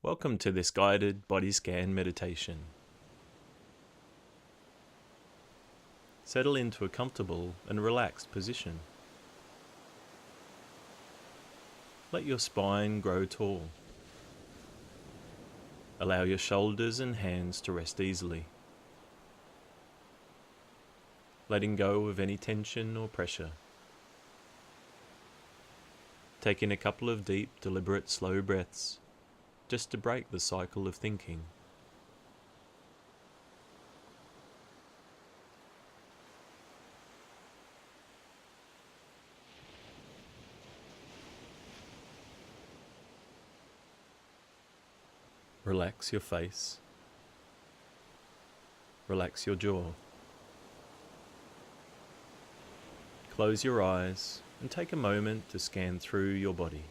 Welcome to this guided body scan meditation. Settle into a comfortable and relaxed position. Let your spine grow tall. Allow your shoulders and hands to rest easily, letting go of any tension or pressure. Take in a couple of deep, deliberate, slow breaths, just to break the cycle of thinking. Relax your face. Relax your jaw. Close your eyes and take a moment to scan through your body.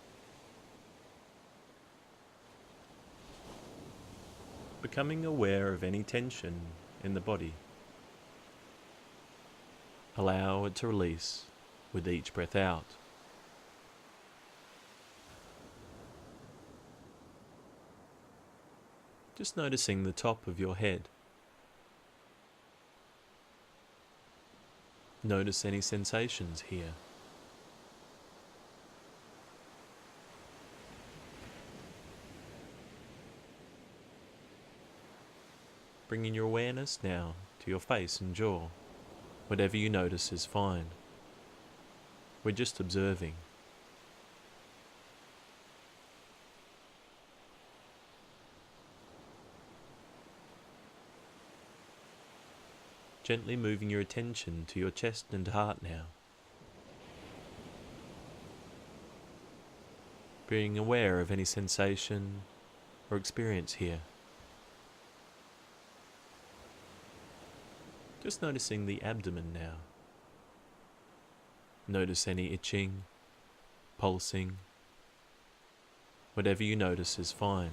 Becoming aware of any tension in the body. Allow it to release with each breath out. Just noticing the top of your head. Notice any sensations here. Bringing your awareness now to your face and jaw. Whatever you notice is fine. We're just observing. Gently moving your attention to your chest and heart now. Being aware of any sensation or experience here. Just noticing the abdomen now. Notice any itching, pulsing. Whatever you notice is fine.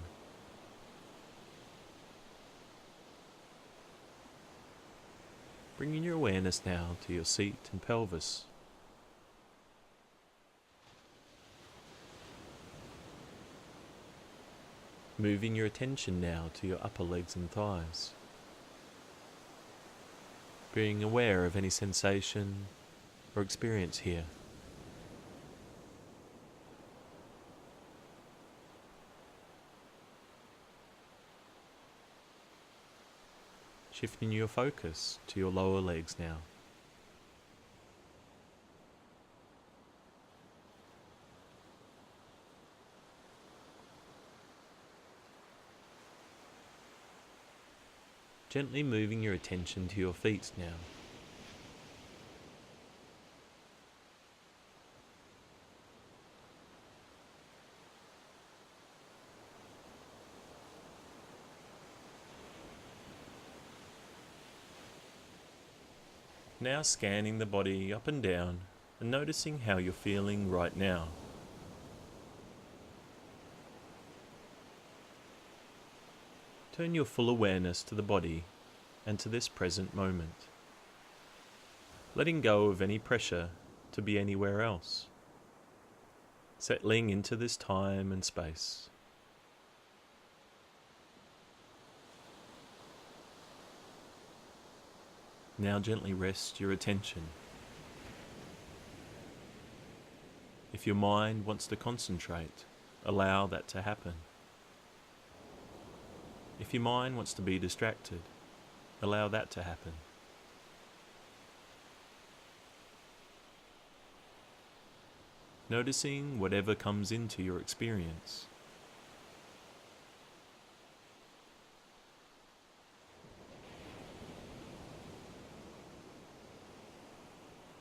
Bringing your awareness now to your seat and pelvis. Moving your attention now to your upper legs and thighs. Being aware of any sensation or experience here. Shifting your focus to your lower legs now. Gently moving your attention to your feet now. Now scanning the body up and down and noticing how you're feeling right now. Turn your full awareness to the body and to this present moment, letting go of any pressure to be anywhere else, settling into this time and space. Now gently rest your attention. If your mind wants to concentrate, allow that to happen. If your mind wants to be distracted, allow that to happen. Noticing whatever comes into your experience.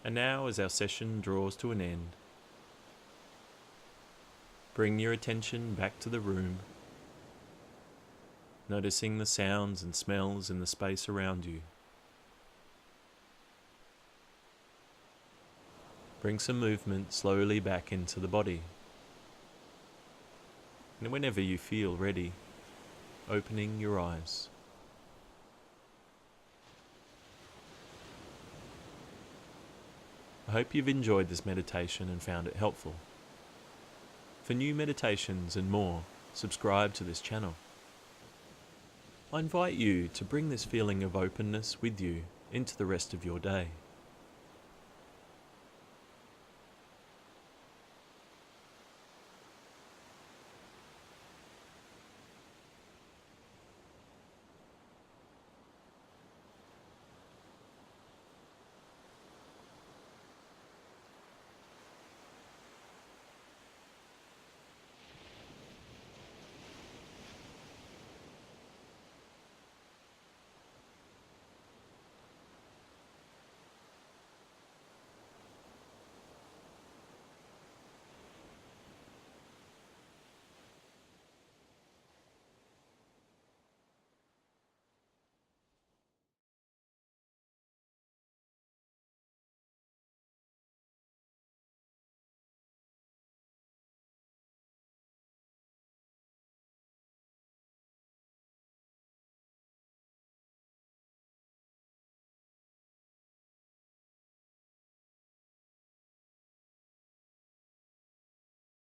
And now, as our session draws to an end, bring your attention back to the room, noticing the sounds and smells in the space around you. Bring some movement slowly back into the body. And whenever you feel ready, opening your eyes. I hope you've enjoyed this meditation and found it helpful. For new meditations and more, subscribe to this channel. I invite you to bring this feeling of openness with you into the rest of your day.